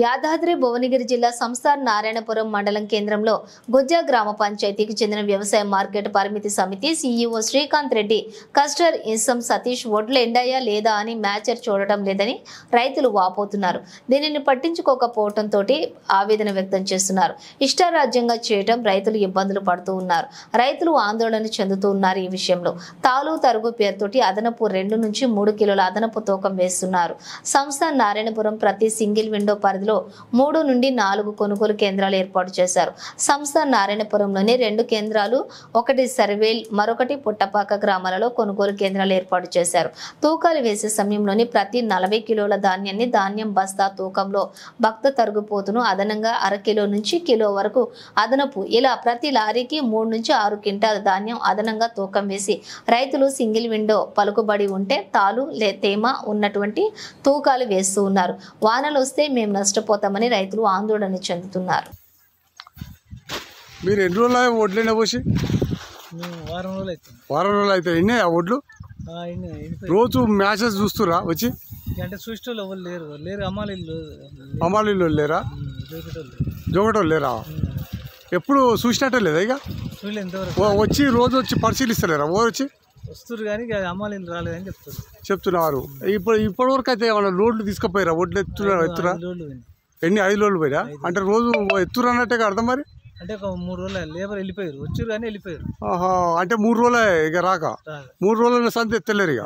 యాదాద్రి భువనగిరి జిల్లా సంస్థాన్ నారాయణపురం మండలం కేంద్రంలో గుజ్జా గ్రామ పంచాయతీకి చెందిన వ్యవసాయ మార్కెట్ పరిమితి సమితి సీఈఓ శ్రీకాంత్ రెడ్డి కస్టర్ ఇన్సం సతీష్ వడ్లు ఎండాయా లేదా అని మ్యాచర్ చూడటం లేదని రైతులు వాపోతున్నారు. దీనిని పట్టించుకోకపోవడంతో ఆవేదన వ్యక్తం చేస్తున్నారు. ఇష్టారాజ్యంగా చేయటం రైతులు ఇబ్బందులు పడుతూ ఉన్నారు. రైతులు ఆందోళన చెందుతూ ఉన్నారు. ఈ విషయంలో తాలు తరుగు పేరుతోటి అదనపు 2 నుంచి 3 కిలోల అదనపు తూకం వేస్తున్నారు. సంస్థాన్ నారాయణపురం ప్రతి సింగిల్ విండో పరిధిలో 3 నుండి 4 కొనుగోలు కేంద్రాలు ఏర్పాటు చేశారు. సంస్థాన్ నారాయణపురంలోని 2 కేంద్రాలు, ఒకటి సర్వేల్, మరొకటి పుట్టపాక గ్రామాలలో కొనుగోలు కేంద్రాలు ఏర్పాటు చేశారు. తూకాలు వేసే సమయంలోని ప్రతి 40 కిలోల ధాన్యాన్ని ధాన్యం బస్తా తూకంలో భక్త తరుగుపోతును అదనంగా 1/2 కిలో నుంచి కిలో వరకు అదనపు ఇలా ప్రతి లారీకి 3 నుంచి 6 క్వింటాల ధాన్యం అదనంగా తూకం వేసి రైతులు సింగిల్ విండో పలుకుబడి ఉంటే తాలు తేమ ఉన్నటువంటి తూకాలు వేస్తూ ఉన్నారు. వానలు వస్తే మేము నష్టపోతామని రైతులు ఆందోళన చెందుతున్నారు. మీరు ఎన్ని రోజులు వడ్లు పోసి? వారం రోజులు అయితే ఎన్ని వడ్లు రోజు మ్యాచెస్ చూస్తురా వచ్చి? అంటే చూసేటోళ్ళు ఎవరు లేరు. అమ్మాలీలు లేరా? జోగటోళ్ళు లేరా? ఎప్పుడు చూసినట్టే లేదా? ఇక వచ్చి రోజు వచ్చి పరిశీలిస్తలేరా? వచ్చి వస్తారు కానీ అమ్మాలీలు రాలేదని చెప్తున్నారు. ఇప్పటి వరకు అయితే ఏమన్నా లోడ్లు తీసుకుపోయారా? వడ్లు ఎత్తురా? ఎన్ని 5 లోడ్లు పోయినా? అంటే రోజు ఎత్తురు అన్నట్టే అర్థం. మరి అంటే ఒక 3 రోజులు లేబర్ వెళ్ళిపోయారు, వచ్చారు కానీ వెళ్ళిపోయారు. అంటే 3 రోజులే ఇక రాక 3 రోజుల సంత ఎత్తలేరు ఇక.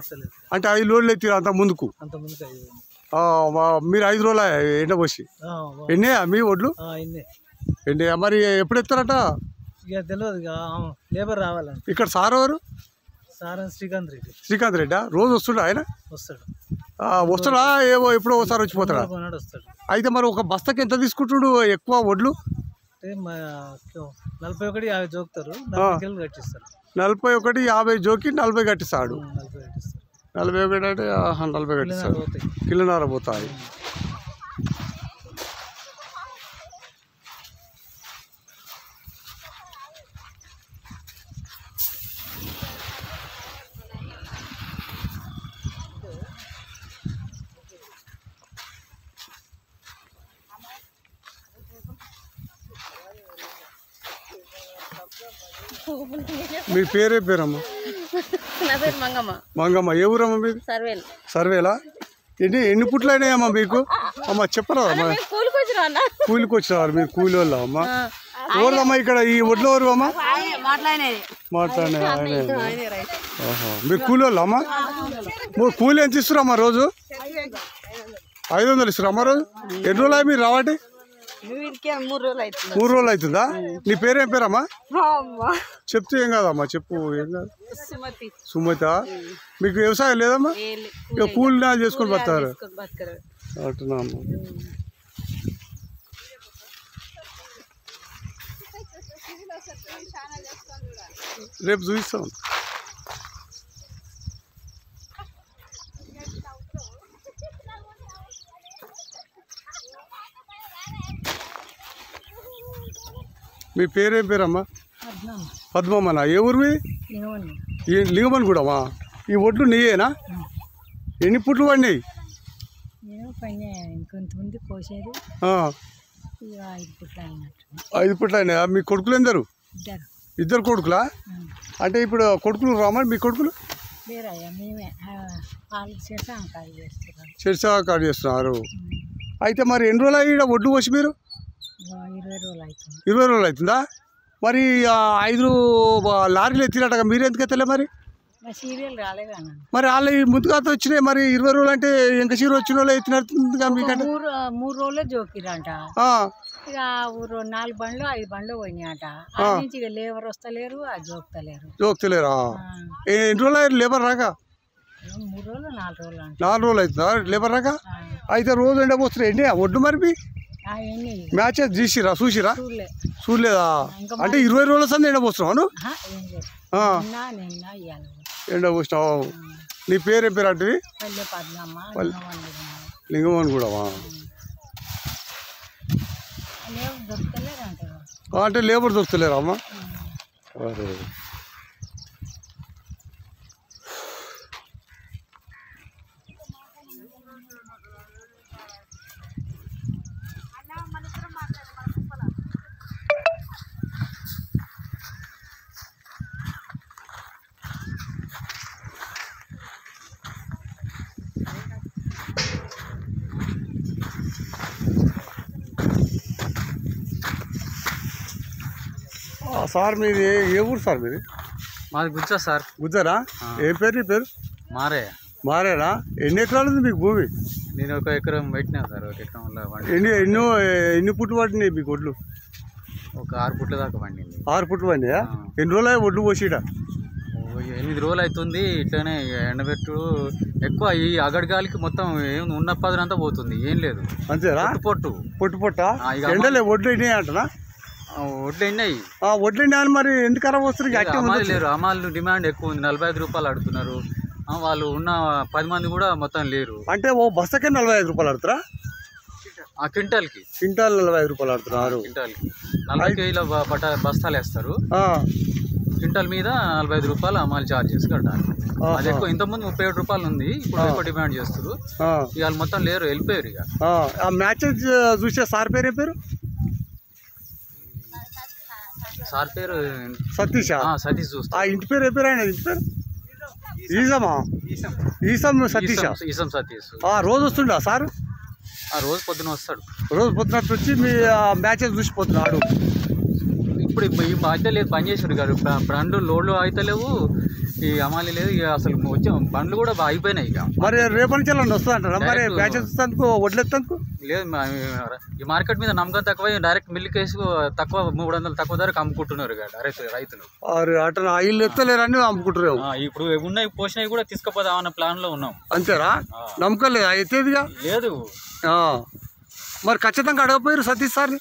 అంటే 5 లోడ్లు ఎత్తిరు అంత ముందుకు. మీరు 5 రోజుల ఎండబోసి ఎన్నయా మీ వడ్లు? ఎన్నయా? మరి ఎప్పుడు ఎత్తారట? ఇక తెలియదు, లేబర్ రావాలని. ఇక్కడ సార్ ఎవరు? సార్ శ్రీకాంత్ రెడ్డి. శ్రీకాంత్ రెడ్డా? రోజు వస్తుడా ఆయన? వస్తాడా? ఏవో ఎప్పుడో ఒకసారి వచ్చిపోతాడా? అయితే మరి ఒక బస్తకి ఎంత తీసుకుంటుడు ఎక్కువ వడ్లు? 41-50 జోకుతారు, 40 కిలోలు కట్టిస్తారు. 41-50 జోకి 40 కట్టిస్తాడు. 41 అంటే 40 కట్టిస్తాడు. కిలోన్నర పోతాయి. మీ పేరే పేరమ్మా? నా పేరు మంగమ్మ. మంగమ్మ. ఏ ఊరమ్మా మీది? సర్వేల్. సర్వేలా? ఎన్ని పుట్లు అయినాయమ్మా మీకు? అమ్మ చెప్పరా? కూలికి వచ్చినారు మీరు? కూలి వాళ్ళ అమ్మా? ఎవరిదమ్మా ఇక్కడ ఈ వడ్లు? ఎవరు అమ్మా? మాట్లాడే మీరు కూలి వాళ్ళ అమ్మా? కూలి ఎంత ఇస్తారమ్మా రోజు? 500 ఇస్తారమ్మా రోజు? ఎన్ని రోజులు మీరు రావటి? 3 రోజులు అవుతుందా? నీ పేరేం పేరమ్మా? చెప్తే ఏం కాదమ్మా, చెప్పు. ఏం కాదు. సుమత. మీకు వ్యవసాయం లేదమ్మా? ఇక కూలి చేసుకొని బతారు అట్లా అమ్మా. రేపు చూపిస్తాం. మీ పేరేం పేరమ్మా? పద్మమ్మనా? ఏ ఊరు మీ? లింగమన్ కూడామా? ఈ వడ్లు నీయేనా? ఎన్ని పుట్లు పడినాయి? 5 పుట్లు అయినాయా? మీ కొడుకులు ఎందరు? 2 కొడుకులా? అంటే ఇప్పుడు కొడుకులు రామా? మీ కొడుకులు చెరసాకారు చేస్తున్నారు. అయితే మరి ఎన్ని రోజులు అయ్యి వడ్లు పోసి మీరు? 20 రోజులు అవుతుందా? మరి 5 లారీలు ఎత్తినట్టుగా మీరు ఎందుకు ఎత్తలే మరి? మరి వాళ్ళు ముందుగా వచ్చినాయి. మరి 20 రోజులు అంటే ఇంకా చీర వచ్చిన వాళ్ళు ఎత్తినట్టుగా మీకంటే 3 రోజులే జోకిరంట. ఇక 4 బండ్లు 5 బండ్లు పోయినాయట. ఇక లేబర్ వస్తలేరు, జోక్తలేరా? ఎన్ని రోజులు లేబర్ రాక? 3 రోజులు 4 రోజులు 4 రోజులు అవుతుందా లేబర్ రాక? అయితే రోజు ఎండ పోస్తున్నాయి. ఎన్ని వడ్డు మరి? మ్యాచెస్ తీసిరా? చూసిరా? చూడలేదా? అంటే 20 రోజుల సంది ఎండ పోస్తున్నావు? ఎండ పోసినావు. నీ పేరేం పేరు అంటే? లింగమని కూడా. అంటే లేబర్ దొరుకుతలేరా అమ్మా? అరే సార్ మీది ఏ ఊరు సార్ మీది? మాది గుజ్జా సార్. గుజ్జరా? ఏ పేరు నీ పేరు? మారే. మారేనా? ఎన్ని ఎకరాలు ఉంది మీకు భూమి? నేను 1 ఎకరం పెట్టినా సార్. 1 ఎకరంలో ఎన్ని పుట్లు పట్టినాయి మీకు ఒడ్లు? ఒక 6 పుట్ల దాకా పండింది. 6 పుట్లు పడినాయా? ఎన్ని రోజులు అయ్యి ఒడ్లు పోసిడా? 8 రోజులు అవుతుంది. ఇట్లనే ఎండబెట్టు ఎక్కువ. ఈ అగడిగాలికి మొత్తం ఉన్న పదనంతా పోతుంది. ఏం లేదు, అంతేరా? పొట్టు పొట్ట ఎండలే ఒడ్లు అయినాయి అంటనా? ఒడ్లు అయినాయి. ఒడ్లు అయినా మరి ఎందుకు ఖరాబ్ వస్తుంది? అమ్మాయిలు లేరు. అమ్మాయిలు డిమాండ్ ఎక్కువ ఉంది. 45 రూపాయలు అడుగుతున్నారు. వాళ్ళు ఉన్న 10 మంది కూడా మొత్తం లేరు. అంటే ఓ బస్తకే 45 రూపాయలు అడుగుతారా? క్వింటాల్కి 45 రూపాయలు అడుగుతున్నారు. క్వింటాల్కి 40 కేజీల బస్తాలు వేస్తారు. క్వింటాల్ మీద 45 రూపాయలు అమ్మాయిలు ఛార్జెస్ కట్టాలి. అది ఎక్కువ. ఇంతకుముందు 37 రూపాయలు ఉంది. ఇప్పుడు ఎక్కువ డిమాండ్ చేస్తారు. ఇవాళ మొత్తం లేరు, వెళ్ళిపోయారు. ఇక ఆ మ్యాచెస్ చూసే సార్ పేరు ఏ పేరు? సార్ పేరు సతీష్. సతీష్ చూస్తా. ఆ ఇంటి పేరు ఏ పేరు? ఆయన ఇంటి పేరు ఈసం సతీష్. ఈసం సతీష్. రోజు వస్తుండా సార్? రోజు పొద్దున వస్తాడు. రోజు పొద్దున వచ్చి మీ మ్యాచెస్ చూసిపోతున్నాడు. ఇప్పుడు ఈ అయితే లేదు, పని చేసాడు గారు. బండ్లు లోడ్లు అయితే లేవు, ఈ అమాలి లేదు. ఇక అసలు వచ్చాం బండ్లు కూడా అయిపోయినాయి. ఇక మరి రేపటి నుంచి వెళ్ళండి వస్తుందంటారా? మరి మ్యాచెస్ వస్తాను వడ్లెత్తాను లేదు. ఈ మార్కెట్ మీద నమ్మకం తక్కువ. డైరెక్ట్ మిల్క్ వేసి తక్కువ 300 తక్కువ ధరకు అమ్ముకుంటున్నారు రైతులు. అట్లా ఇల్లు ఎత్తలేరని అమ్ముకుంటారు. ఇప్పుడు ఉన్నాయి, పోసినవి కూడా తీసుకుపోదామన్న ప్లాన్ లో ఉన్నాం. అంతేరా? నమ్మకం లేదు ఎత్తేదిగా? లేదు. మరి ఖచ్చితంగా అడగపోయారు సతీష్ సార్ని,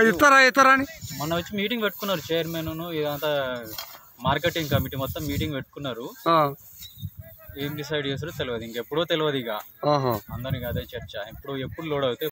ఇస్తారా అని? మొన్న వచ్చి మీటింగ్ పెట్టుకున్నారు. చైర్మన్ ఇదంతా మార్కెటింగ్ కమిటీ మొత్తం మీటింగ్ పెట్టుకున్నారు. ఏం డిసైడ్ చేస్తారో తెలియదు. ఇంకెప్పుడో తెలియదు. ఇక అందరికి అదే చర్చ. ఎప్పుడు లోడ్ అవుతాయి.